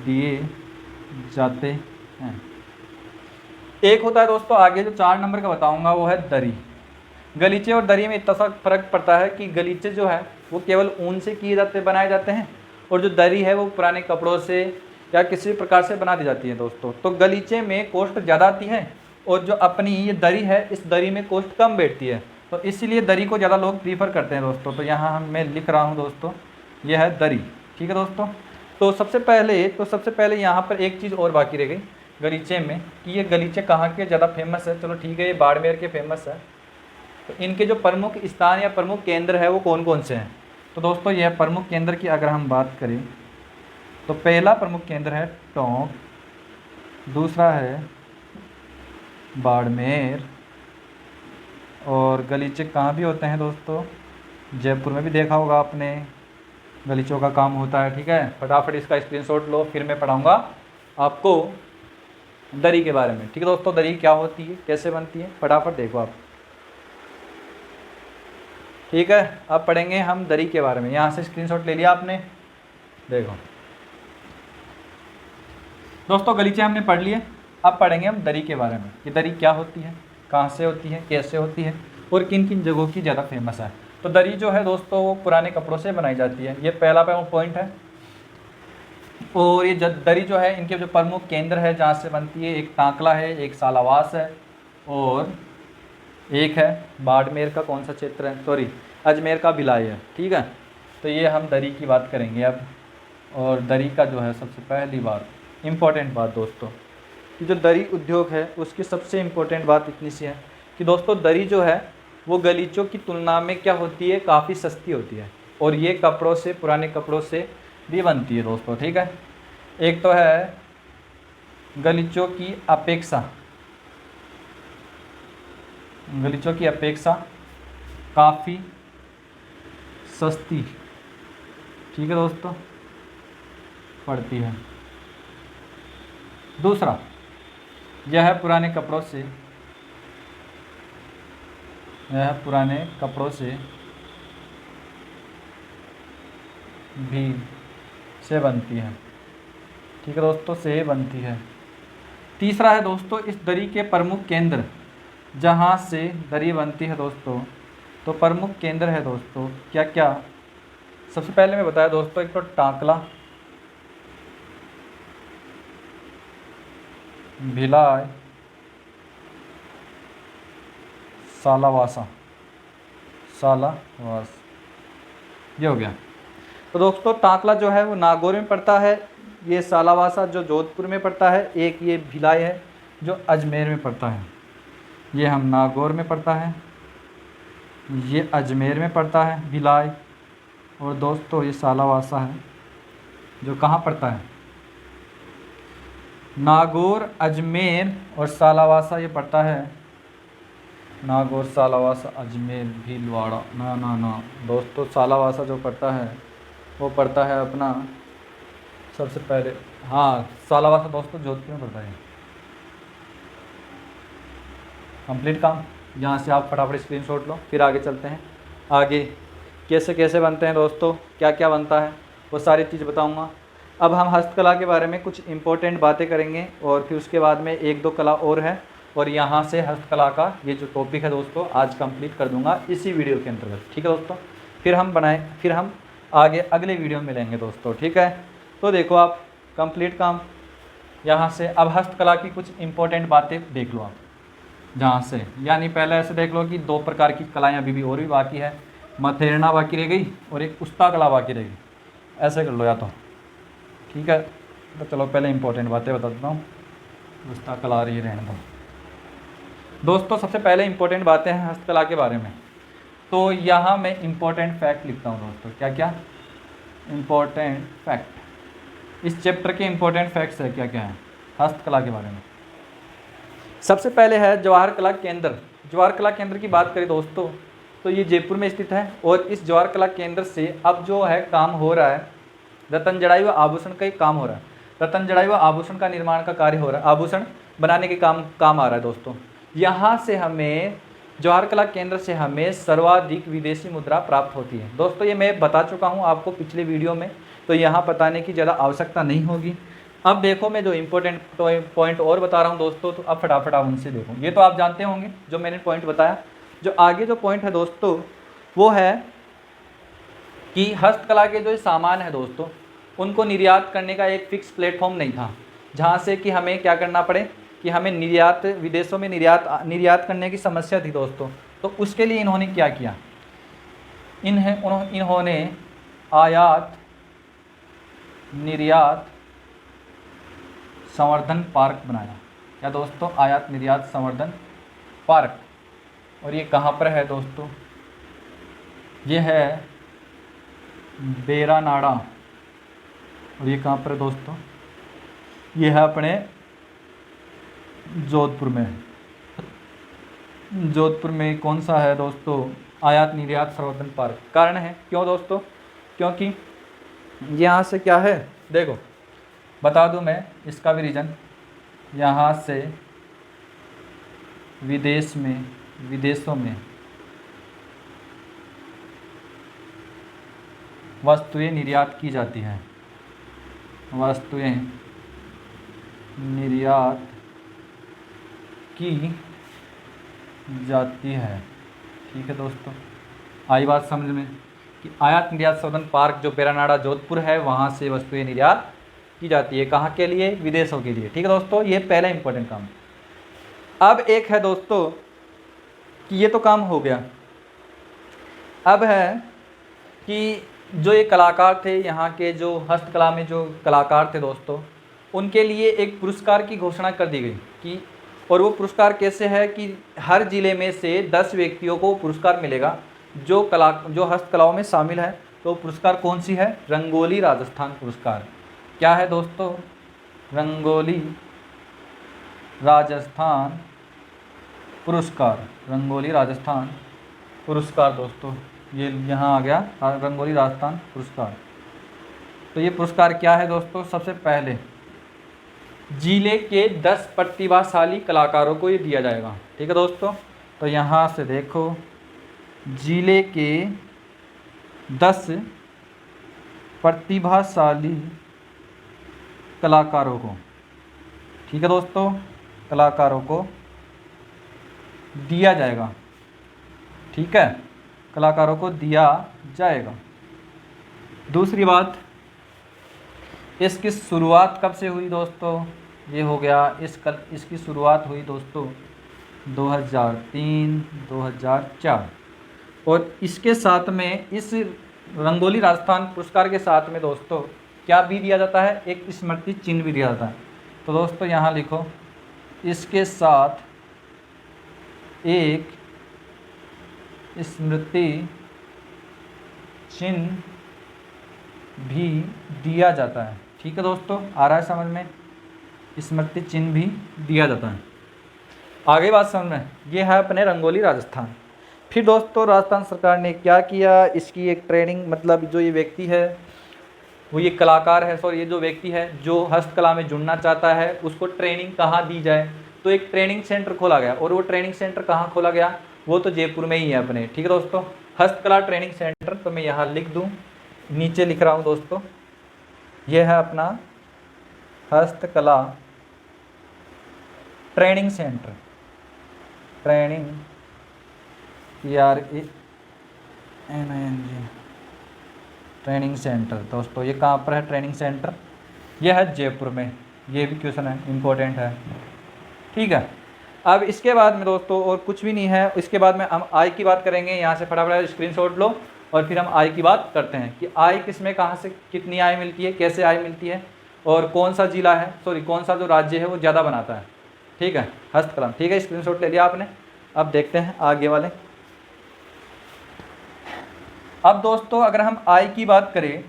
दिए जाते हैं। एक होता है दोस्तों आगे जो 4 नंबर का बताऊंगा, वो है दरी। गलीचे और दरी में इतना सा फर्क पड़ता है कि गलीचे जो है वो केवल ऊन से बनाए जाते हैं, और जो दरी है वो पुराने कपड़ों से या किसी भी प्रकार से बना दी जाती है दोस्तों। तो गलीचे में कॉस्ट ज़्यादा आती है और जो अपनी ये दरी है, इस दरी में कॉस्ट कम बैठती है, तो इसीलिए दरी को ज़्यादा लोग प्रीफर करते हैं दोस्तों। तो यहाँ मैं लिख रहा हूँ दोस्तों, यह है दरी। ठीक है दोस्तों, तो सबसे पहले यहाँ पर एक चीज़ और बाकी रह गई गलीचे में, कि ये गलीचे कहाँ के ज़्यादा फेमस है। चलो ठीक है, ये बाड़मेर के फेमस है, तो इनके जो प्रमुख स्थान या प्रमुख केंद्र है वो कौन कौन से हैं? तो दोस्तों यह प्रमुख केंद्र की अगर हम बात करें तो पहला प्रमुख केंद्र है टोंक, दूसरा है बाड़मेर, और गलीचे कहाँ भी होते हैं दोस्तों? जयपुर में भी देखा होगा आपने, गलीचों का काम होता है। ठीक है, फटाफट इसका स्क्रीनशॉट लो, फिर मैं पढ़ाऊँगा आपको दरी के बारे में। ठीक है दोस्तों, दरी क्या होती है, कैसे बनती है, फटाफट देखो आप। ठीक है, अब पढ़ेंगे हम दरी के बारे में। यहाँ से स्क्रीनशॉट ले लिया आपने, देखो दोस्तों गलीचे हमने पढ़ लिए। अब पढ़ेंगे हम दरी के बारे में कि दरी क्या होती है, कहाँ से होती है, कैसे होती है और किन किन जगहों की ज़्यादा फेमस है। तो दरी जो है दोस्तों वो पुराने कपड़ों से बनाई जाती है, ये पहला पॉइंट है। और ये दरी जो है, इनके जो प्रमुख केंद्र है जहाँ से बनती है, एक टांकला है, एक सालावास है, और एक है बाड़मेर का कौन सा क्षेत्र है, सॉरी अजमेर का भिलाई है। ठीक है, तो ये हम दरी की बात करेंगे अब। और दरी का जो है सबसे पहली बात, इम्पोर्टेंट बात दोस्तों, कि जो दरी उद्योग है उसकी सबसे इम्पोर्टेंट बात इतनी सी है कि दोस्तों दरी जो है वो गलीचों की तुलना में क्या होती है, काफ़ी सस्ती होती है, और ये कपड़ों से, पुराने कपड़ों से भी बनती है दोस्तों। ठीक है, एक तो है गलीचों की अपेक्षा काफ़ी सस्ती, ठीक है दोस्तों, पड़ती है। दूसरा, यह पुराने कपड़ों से भी से बनती है। ठीक है दोस्तों, से बनती है। तीसरा है दोस्तों, इस दरी के प्रमुख केंद्र जहाँ से दरी बनती है दोस्तों, तो प्रमुख केंद्र है दोस्तों क्या क्या? सबसे पहले मैं बताया दोस्तों, एक तो टांकला, भिलाई, सालावास, ये हो गया। तो दोस्तों टांकला जो है वो नागौर में पड़ता है, ये सालावासा जो जोधपुर में पड़ता है, एक ये भिलाई है जो अजमेर में पड़ता है। ये हम नागौर में पड़ता है, ये अजमेर में पड़ता है भिलाई, और दोस्तों ये सालावासा है जो कहाँ पड़ता है, नागौर, अजमेर और सालावासा ये पड़ता है। नागौर, सालावासा, अजमेर, भीलवाड़ा, ना दोस्तों सालावासा जो पड़ता है वो पड़ता है अपना सबसे पहले, हाँ सालावासा दोस्तों जोधपुर में पड़ता है। कंप्लीट काम, यहाँ से आप फटाफट स्क्रीनशॉट लो, फिर आगे चलते हैं। आगे कैसे कैसे बनते हैं दोस्तों, क्या क्या बनता है वो सारी चीज़ बताऊँगा। अब हम हस्तकला के बारे में कुछ इम्पोर्टेंट बातें करेंगे और फिर उसके बाद में एक दो कला और है, और यहाँ से हस्तकला का ये जो टॉपिक है दोस्तों आज कंप्लीट कर दूंगा इसी वीडियो के अंतर्गत, ठीक है दोस्तों। फिर हम आगे अगले वीडियो में मिलेंगे दोस्तों, ठीक है। तो देखो आप कंप्लीट काम यहाँ से। अब हस्तकला की कुछ इम्पोर्टेंट बातें देख लो आप जहाँ से, यानी पहले ऐसे देख लो कि दो प्रकार की कलाएँ अभी भी और भी बाकी है, मथेरना बाकी रह गई और एक उस्ता कला बाकी रह गई, ऐसे कर लो या तो, ठीक है। तो चलो पहले इंपॉर्टेंट बातें बता देता हूँ, उस्ता कला रही रहने दो दोस्तों। सबसे पहले इंपॉर्टेंट बातें हैं हस्तकला के बारे में, तो यहाँ मैं इंपॉर्टेंट फैक्ट लिखता हूँ दोस्तों। क्या क्या इंपॉर्टेंट फैक्ट, इस चैप्टर के इंपॉर्टेंट फैक्ट्स है क्या क्या है हस्तकला के बारे में। सबसे पहले है जवाहर कला केंद्र। जवाहर कला केंद्र की बात करें दोस्तों तो ये जयपुर में स्थित है, और इस जवाहर कला केंद्र से अब जो है काम हो रहा है, रतन जड़ाई व आभूषण का ही काम हो रहा है। रतन जड़ाई व आभूषण का निर्माण का कार्य हो रहा है, आभूषण बनाने के काम आ रहा है दोस्तों। यहाँ से हमें जवाहर कला केंद्र से हमें सर्वाधिक विदेशी मुद्रा प्राप्त होती है दोस्तों। ये मैं बता चुका हूँ आपको पिछले वीडियो में, तो यहाँ बताने की ज़्यादा आवश्यकता नहीं होगी। अब देखो मैं जो इम्पोर्टेंट पॉइंट और बता रहा हूँ दोस्तों, तो अब फटाफट आप उनसे देखो। ये तो आप जानते होंगे जो मैंने पॉइंट बताया। जो आगे जो पॉइंट है दोस्तों वो है कि हस्तकला के जो सामान है दोस्तों उनको निर्यात करने का एक फिक्स प्लेटफॉर्म नहीं था, जहाँ से कि हमें क्या करना पड़े कि हमें निर्यात, विदेशों में निर्यात करने की समस्या थी दोस्तों। तो उसके लिए इन्होंने क्या किया, इन्होंने आयात निर्यात संवर्धन पार्क बनाया। क्या दोस्तों, आयात निर्यात संवर्धन पार्क। और ये कहाँ पर है दोस्तों, ये है बेरानाड़ा। और ये कहाँ पर है दोस्तों, ये है अपने जोधपुर में। जोधपुर में कौन सा है दोस्तों, आयात निर्यात संवर्धन पार्क। कारण है क्यों दोस्तों, क्योंकि यहाँ से क्या है देखो बता दूं मैं इसका भी रीज़न। यहाँ से विदेशों में वस्तुएं निर्यात की जाती हैं, वस्तुएं निर्यात की जाती है, ठीक है दोस्तों। आई बात समझ में कि आयात निर्यात संवर्धन पार्क जो बेरानाड़ा जोधपुर है वहाँ से वस्तुएं निर्यात की जाती है, कहाँ के लिए, विदेशों के लिए, ठीक है दोस्तों। ये पहला इंपॉर्टेंट काम। अब एक है दोस्तों कि ये तो काम हो गया, अब है कि जो ये कलाकार थे यहाँ के, जो हस्तकला में जो कलाकार थे दोस्तों, उनके लिए एक पुरस्कार की घोषणा कर दी गई कि, और वो पुरस्कार कैसे है कि हर ज़िले में से 10 व्यक्तियों को पुरस्कार मिलेगा जो हस्तकलाओं में शामिल है। तो पुरस्कार कौन सी है, रंगोली राजस्थान पुरस्कार। क्या है दोस्तों, रंगोली राजस्थान पुरस्कार। रंगोली राजस्थान पुरस्कार दोस्तों, ये यहाँ आ गया रंगोली राजस्थान पुरस्कार। तो ये पुरस्कार क्या है दोस्तों, सबसे पहले जिले के 10 प्रतिभाशाली कलाकारों को ये दिया जाएगा, ठीक है दोस्तों। तो यहाँ से देखो जिले के 10 प्रतिभाशाली कलाकारों को, ठीक है दोस्तों, कलाकारों को दिया जाएगा, ठीक है, कलाकारों को दिया जाएगा। दूसरी बात, इसकी शुरुआत कब से हुई दोस्तों, ये हो गया इसकी शुरुआत हुई दोस्तों 2003-2004। और इसके साथ में इस रंगोली राजस्थान पुरस्कार के साथ में दोस्तों क्या भी दिया जाता है, एक स्मृति चिन्ह भी दिया जाता है। तो दोस्तों यहाँ लिखो, इसके साथ एक स्मृति चिन्ह भी दिया जाता है। ठीक है दोस्तों, आ रहा है समझ में, स्मृति चिन्ह भी दिया जाता है। आगे बात समझ में, ये है अपने रंगोली राजस्थान। फिर दोस्तों राजस्थान सरकार ने क्या किया, इसकी एक ट्रेनिंग, मतलब जो ये व्यक्ति है वो ये कलाकार है, सॉरी ये जो व्यक्ति है जो हस्तकला में जुड़ना चाहता है उसको ट्रेनिंग कहाँ दी जाए, तो एक ट्रेनिंग सेंटर खोला गया। और वो ट्रेनिंग सेंटर कहाँ खोला गया, वो तो जयपुर में ही है अपने। ठीक है दोस्तों, हस्तकला ट्रेनिंग सेंटर, तो मैं यहाँ लिख दूँ, नीचे लिख रहा हूँ दोस्तों, ये है अपना हस्तकला training centre, training TRANING training centre. दोस्तों ये कहाँ पर है ट्रेनिंग सेंटर, ये है जयपुर में। ये भी क्वेश्चन है, इम्पोर्टेंट है। ठीक है, अब इसके बाद में दोस्तों और कुछ भी नहीं है, इसके बाद में हम आय की बात करेंगे। यहाँ से फटाफट स्क्रीनशॉट लो और फिर हम आय की बात करते हैं कि आय किस में कहाँ से कितनी आय मिलती है, कैसे आय मिलती है, और कौन सा जिला है, सॉरी कौन सा जो राज्य है वो ज़्यादा बनाता है। ठीक है, हस्तकला। ठीक है, स्क्रीनशॉट ले लिया आपने। अब देखते हैं आगे वाले। अब दोस्तों अगर हम आय की बात करें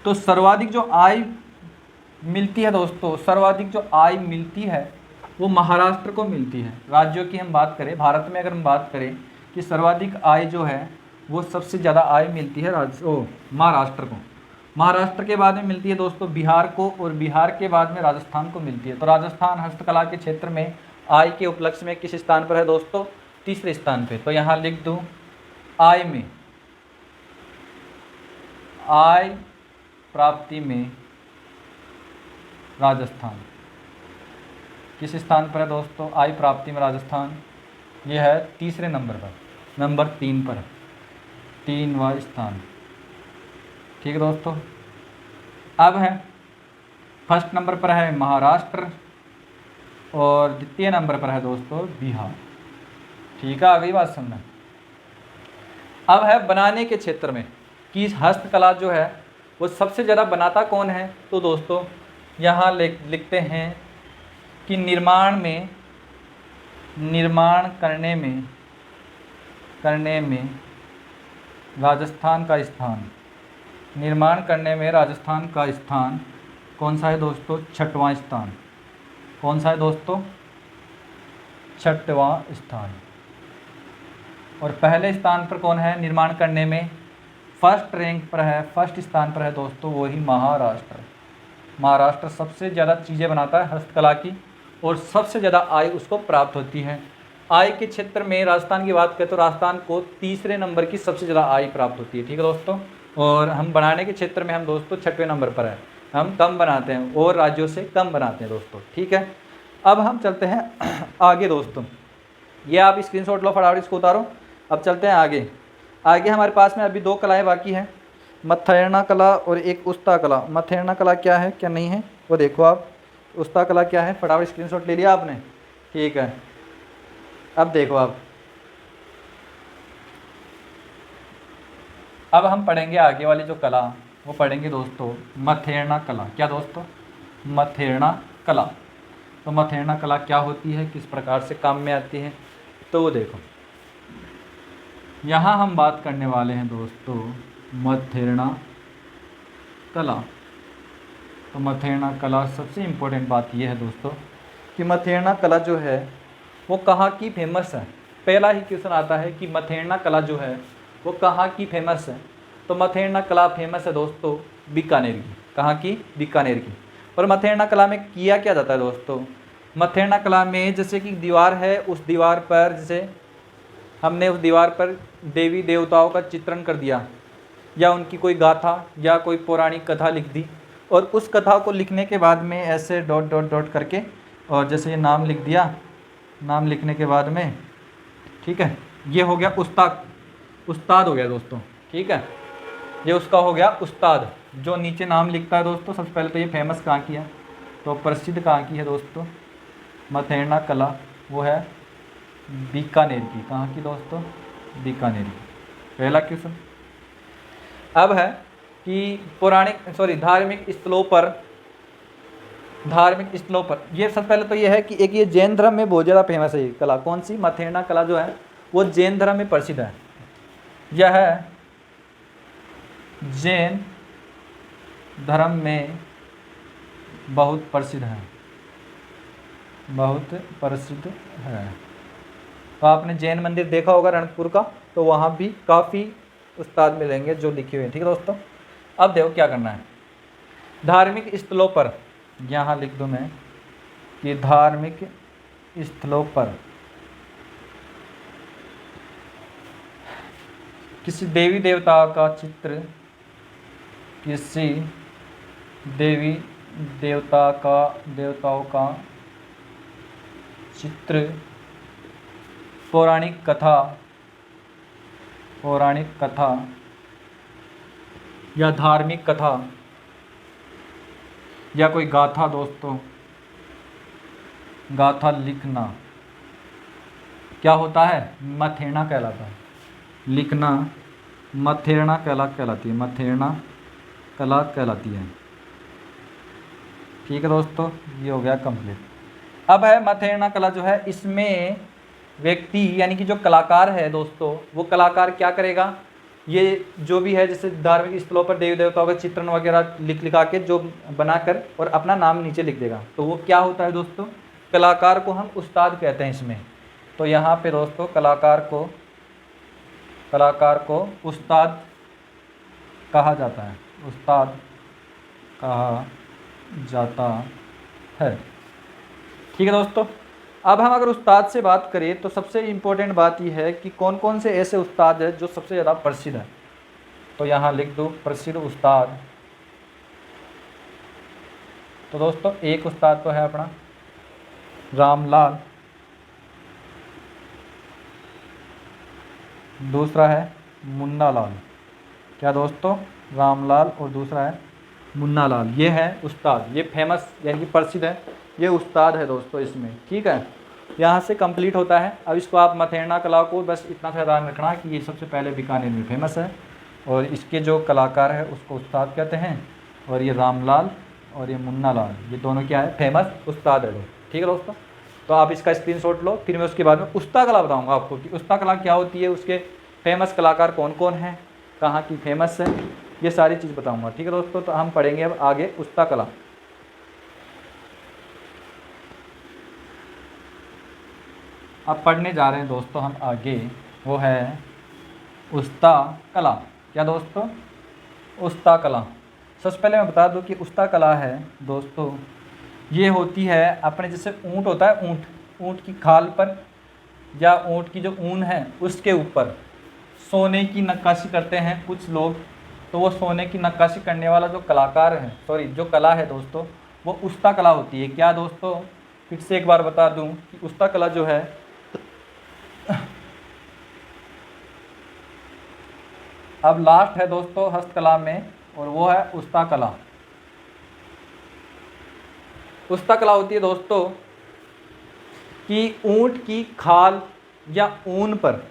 तो सर्वाधिक जो आय मिलती है दोस्तों, सर्वाधिक जो आय मिलती है वो महाराष्ट्र को मिलती है। राज्यों की हम बात करें, भारत में अगर हम बात करें कि सर्वाधिक आय जो है वो सबसे ज़्यादा आय मिलती है महाराष्ट्र को। महाराष्ट्र के बाद में मिलती है दोस्तों बिहार को, और बिहार के बाद में राजस्थान को मिलती है। तो राजस्थान हस्तकला के क्षेत्र में आय के उपलक्ष्य में किस स्थान पर है दोस्तों, तीसरे स्थान पे। तो यहाँ लिख दूँ आय में, आय प्राप्ति में राजस्थान किस स्थान पर है दोस्तों, आय प्राप्ति में राजस्थान ये है तीसरे नंबर पर, नंबर 3 पर, 3वां स्थान। ठीक है दोस्तों, अब है फर्स्ट नंबर पर है महाराष्ट्र और द्वितीय नंबर पर है दोस्तों बिहार। ठीक है, आ गई बात समझना। अब है बनाने के क्षेत्र में कि हस्तकला जो है वो सबसे ज़्यादा बनाता कौन है, तो दोस्तों यहाँ लिखते हैं कि निर्माण करने में राजस्थान का स्थान, निर्माण करने में राजस्थान का स्थान कौन सा है दोस्तों, 6वां स्थान। कौन सा है दोस्तों, 6वां स्थान। और पहले स्थान पर कौन है निर्माण करने में, फर्स्ट रैंक पर है, फर्स्ट स्थान पर है दोस्तों वही महाराष्ट्र। महाराष्ट्र सबसे ज़्यादा चीज़ें बनाता है हस्तकला की और सबसे ज़्यादा आय उसको प्राप्त होती है। आय के क्षेत्र में राजस्थान की बात करें तो राजस्थान को तीसरे नंबर की सबसे ज़्यादा आय प्राप्त होती है। ठीक है दोस्तों, और हम बनाने के क्षेत्र में हम दोस्तों 6वें नंबर पर है, हम कम बनाते हैं और राज्यों से कम बनाते हैं दोस्तों। ठीक है, अब हम चलते हैं आगे दोस्तों, ये आप स्क्रीनशॉट लो फटाफट, इसको उतारो। अब चलते हैं आगे। आगे हमारे पास में अभी 2 कलाएँ बाकी हैं, मथैरना कला और एक उस्ता कला। मथैरना कला क्या है क्या नहीं है वो देखो आप, उस्ता कला क्या है फटाफट स्क्रीनशॉट ले लिया आपने। ठीक है, अब देखो आप, अब हम पढ़ेंगे आगे वाली जो कला वो पढ़ेंगे दोस्तों मथैरना कला। क्या दोस्तों, मथैरना कला। तो मथैरना कला क्या होती है, किस प्रकार से काम में आती है, तो वो देखो यहाँ हम बात करने वाले हैं दोस्तों मथैरना कला। तो मथैरना कला सबसे इम्पोर्टेंट बात यह है दोस्तों कि मथैरना कला जो है वो कहाँ की फेमस है। पहला ही क्वेश्चन आता है कि मथैरना कला जो है वो कहाँ की फेमस है। तो मथैरना कला फेमस है दोस्तों बीकानेर की। कहाँ की, बीकानेर की। और मथैरना कला में किया क्या जाता है दोस्तों, मथैरना कला में जैसे कि दीवार है, उस दीवार पर जैसे हमने उस दीवार पर देवी देवताओं का चित्रण कर दिया या उनकी कोई गाथा या कोई पौराणिक कथा लिख दी, और उस कथा को लिखने के बाद में ऐसे डॉट डॉट डॉट करके और जैसे ये नाम लिख दिया, नाम लिखने के बाद में ठीक है ये हो गया उस्ताद हो गया दोस्तों। ठीक है, ये उसका हो गया उस्ताद जो नीचे नाम लिखता है दोस्तों। सबसे पहले तो ये फेमस कहाँ की है, तो प्रसिद्ध कहाँ की है दोस्तों, मथैरना कला वो है बीकानेर की। कहाँ की दोस्तों, बीकानेर की। पहला क्वेश्चन। अब है कि धार्मिक स्थलों पर ये सबसे पहले तो ये है कि एक ये जैन धर्म में बहुत ज़्यादा फेमस है ये कला। कौन सी? मथेरना कला जो है वो जैन धर्म में प्रसिद्ध है। यह जैन धर्म में बहुत प्रसिद्ध है, बहुत प्रसिद्ध है। तो आपने जैन मंदिर देखा होगा रणकपुर का, तो वहाँ भी काफ़ी उस्ताद मिलेंगे जो लिखे हुए हैं। ठीक है दोस्तों, अब देखो क्या करना है। धार्मिक स्थलों पर, यहाँ लिख दूँ मैं कि धार्मिक स्थलों पर किसी देवी देवता का चित्र, किसी देवी देवताओं का चित्र, पौराणिक कथा या धार्मिक कथा या कोई गाथा, दोस्तों गाथा लिखना क्या होता है? मथेरना कहलाता है। लिखना मथेरना कहलाती है, मथेरना कला कहलाती है। ठीक है दोस्तों, ये हो गया कंप्लीट। अब है मथेरना कला जो है, इसमें व्यक्ति यानी कि जो कलाकार है दोस्तों, वो कलाकार क्या करेगा, ये जो भी है जैसे धार्मिक स्थलों पर देवी देवताओं का चित्रण वगैरह लिखा के जो बनाकर और अपना नाम नीचे लिख देगा, तो वो क्या होता है दोस्तों? कलाकार को हम उस्ताद कहते हैं इसमें। तो यहाँ पे दोस्तों कलाकार को उस्ताद कहा जाता है, उस्ताद कहा जाता है। ठीक है दोस्तों, अब हम अगर उस्ताद से बात करें तो सबसे इम्पोर्टेंट बात यह है कि कौन कौन से ऐसे उस्ताद हैं जो सबसे ज़्यादा प्रसिद्ध है। तो यहाँ लिख दो प्रसिद्ध उस्ताद। तो दोस्तों एक उस्ताद तो है अपना रामलाल, दूसरा है मुन्ना लाल। क्या दोस्तों? रामलाल और दूसरा है मुन्ना लाल। ये है उस्ताद, ये फेमस यानी कि प्रसिद्ध है, ये उस्ताद है दोस्तों इसमें। ठीक है, यहाँ से कंप्लीट होता है। अब इसको आप मथेरना कला को बस इतना सा ध्यान रखना कि ये सबसे पहले बीकानेर में फेमस है और इसके जो कलाकार है उसको उस्ताद कहते हैं। और ये रामलाल और ये मुन्ना लाल, ये दोनों क्या है? फेमस उस्ताद है लोग। ठीक है दोस्तों, तो आप इसका स्क्रीनशॉट लो, फिर मैं उसके बाद में उस्ता कला बताऊँगा आपको कि उस्ता कला क्या होती है, उसके फेमस कलाकार कौन कौन हैं, कहाँ की फेमस है, ये सारी चीज़ बताऊँगा। ठीक है दोस्तों, तो हम पढ़ेंगे अब आगे उस्ता कला। अब पढ़ने जा रहे हैं दोस्तों हम आगे, वो है उस्ता कला। क्या दोस्तों? उस्ता कला। सबसे पहले मैं बता दूं कि उस्ता कला है दोस्तों, ये होती है अपने जैसे ऊँट होता है, ऊँट की खाल पर या ऊँट की जो ऊन है उसके ऊपर सोने की नक्काशी करते हैं कुछ लोग। तो वो सोने की नक्काशी करने वाला जो कलाकार है, जो कला है दोस्तों, वो उस्ता कला होती है। क्या दोस्तों? फिर से एक बार बता दूं कि उस्ता कला जो है अब लास्ट है दोस्तों हस्तकला में, और वो है उस्ता कला। उस्ता कला होती है दोस्तों कि ऊँट की खाल या ऊन पर,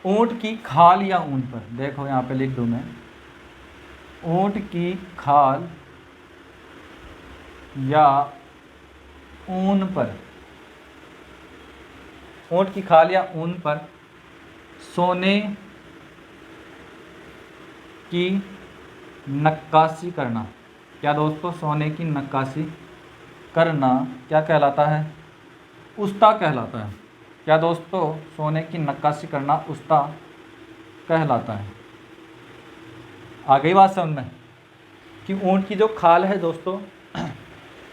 ऊँट की खाल या ऊन पर, देखो यहाँ पे लिख दूँ मैं, ऊँट की खाल या ऊन पर, ऊँट की खाल या ऊन पर सोने की नक्काशी करना। क्या दोस्तों? सोने की नक्काशी करना क्या कहलाता है? उस्ता कहलाता है। क्या दोस्तों? सोने की नक्काशी करना उस्ता कहलाता है। आ गई बात समझ में कि ऊँट की जो खाल है दोस्तों,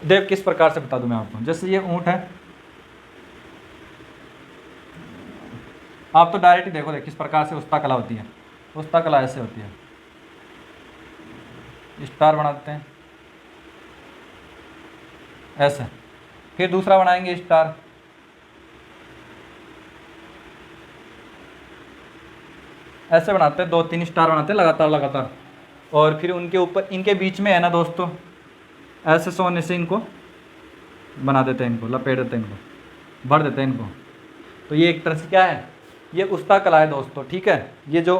देख किस प्रकार से बता दूं मैं आपको। जैसे ये ऊँट है, आप तो डायरेक्ट ही देखो किस प्रकार से उस्ता कला होती है। उस्ता कला ऐसे होती है, स्टार बनाते हैं ऐसे, फिर दूसरा बनाएंगे स्टार, ऐसे बनाते हैं, 2-3 स्टार बनाते हैं लगातार, और फिर उनके ऊपर, इनके बीच में है ना दोस्तों, ऐसे सोने से इनको बना देते हैं, इनको लपेट देते हैं, इनको भर देते हैं इनको। तो ये एक तरह से क्या है? ये उस्ता कला है दोस्तों। ठीक है, ये जो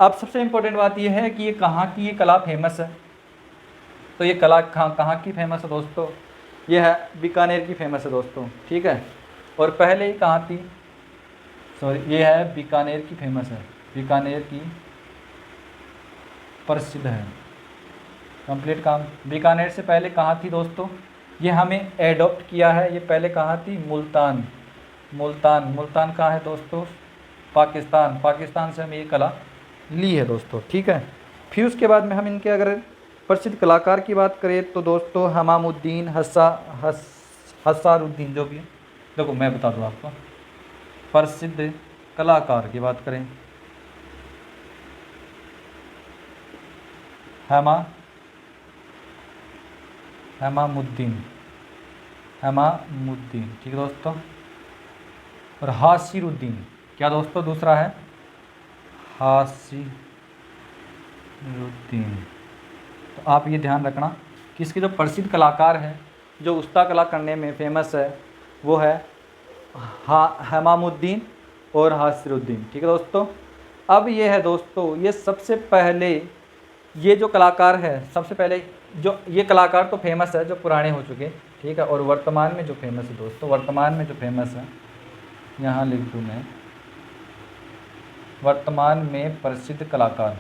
अब सबसे इम्पोर्टेंट बात यह है कि ये कहाँ की ये कला फेमस है। तो ये कला कहाँ की फेमस है दोस्तों, ये है बीकानेर की फेमस है दोस्तों, ठीक है। और पहले ही कहाँ थी, सॉरी, ये है बीकानेर की फेमस है, बीकानेर की प्रसिद्ध है। कंप्लीट काम। बीकानेर से पहले कहाँ थी दोस्तों, ये हमें एडॉप्ट किया है, ये पहले कहाँ थी, मुल्तान। मुल्तान, मुल्तान कहाँ है दोस्तों, पाकिस्तान। पाकिस्तान से हम ये कला ली है दोस्तों, ठीक है। फिर उसके बाद में हम इनके अगर प्रसिद्ध कलाकार की बात करें तो दोस्तों हमामुद्दीन, हसारुद्दीन, जो भी है, देखो मैं बता दूँ आपको, प्रसिद्ध कलाकार की बात करें, हमामुद्दीन, ठीक है दोस्तों। और हासिरुद्दीन, क्या दोस्तों दूसरा है, हासिरुद्दीन। तो आप ये ध्यान रखना कि इसके जो प्रसिद्ध कलाकार हैं, जो उस्ता कला करने में फेमस है, वो है हमामुद्दीन और हासिरुद्दीन, ठीक है दोस्तों। अब ये है दोस्तों, ये सबसे पहले ये जो कलाकार है, सबसे पहले जो ये कलाकार तो फेमस है, जो पुराने हो चुके, ठीक है। और वर्तमान में जो फेमस है दोस्तों, वर्तमान में जो फेमस है, यहाँ लिख दूँ मैं, वर्तमान में प्रसिद्ध कलाकार,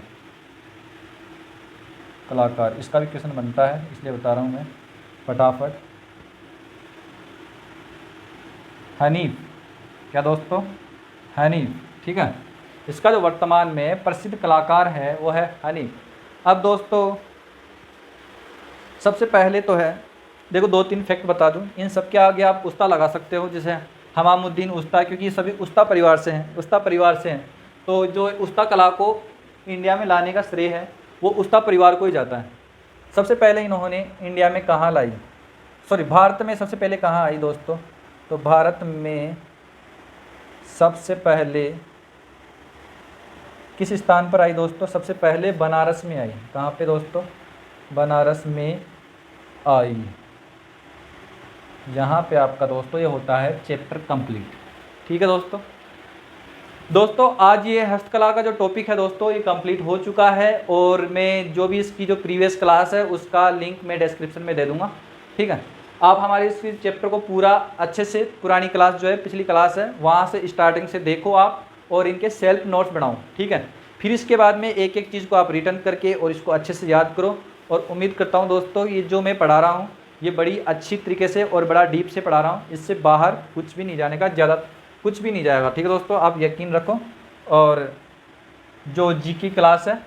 इसका भी क्वेश्चन बनता है इसलिए बता रहा हूँ मैं फटाफट। हनीफ, क्या दोस्तों, हनीफ, ठीक है। इसका जो वर्तमान में प्रसिद्ध कलाकार है वो है हनीफ। अब दोस्तों सबसे पहले तो है, देखो 2-3 फैक्ट बता दूं, इन सब के आगे आप उस्ता लगा सकते हो, जैसे हमामुद्दीन उस्ता, क्योंकि सभी उस्ता परिवार से हैं, तो जो उस्ता कला को इंडिया में लाने का श्रेय है वो उस्ता परिवार को ही जाता है। सबसे पहले इन्होंने इंडिया में कहाँ लाई, सॉरी भारत में सबसे पहले कहाँ आई दोस्तों, तो भारत में सबसे पहले किस स्थान पर आई दोस्तों, सबसे पहले बनारस में आई। कहाँ पे दोस्तों, बनारस में आई। यहाँ पे आपका दोस्तों ये होता है चैप्टर कंप्लीट, ठीक है दोस्तों आज ये हस्तकला का जो टॉपिक है दोस्तों ये कंप्लीट हो चुका है। और मैं जो भी इसकी जो प्रीवियस क्लास है उसका लिंक मैं डिस्क्रिप्शन में दे दूँगा, ठीक है। आप हमारे इस चैप्टर को पूरा अच्छे से, पुरानी क्लास जो है, पिछली क्लास है, वहाँ से स्टार्टिंग से देखो आप, और इनके सेल्फ नोट्स बनाओ, ठीक है। फिर इसके बाद में एक एक चीज़ को आप रिटर्न करके और इसको अच्छे से याद करो। और उम्मीद करता हूँ दोस्तों ये जो मैं पढ़ा रहा हूँ ये बड़ी अच्छी तरीके से और बड़ा डीप से पढ़ा रहा हूँ, इससे बाहर कुछ भी नहीं जाने का, ज़्यादा कुछ भी नहीं जाएगा, ठीक है दोस्तों, आप यकीन रखो। और जो जी की क्लास है,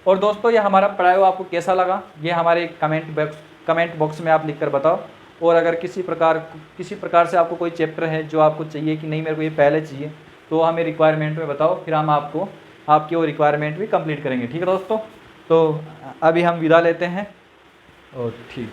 और दोस्तों ये हमारा पढ़ाया हुआ आपको कैसा लगा ये हमारे कमेंट बॉक्स में आप लिख कर बताओ। और अगर किसी प्रकार से आपको कोई चैप्टर है जो आपको चाहिए कि नहीं मेरे को ये पहले चाहिए, तो हमें रिक्वायरमेंट में बताओ, फिर हम आपको आपकी वो रिक्वायरमेंट भी कंप्लीट करेंगे, ठीक है दोस्तों। तो अभी हम विदा लेते हैं, और ठीक।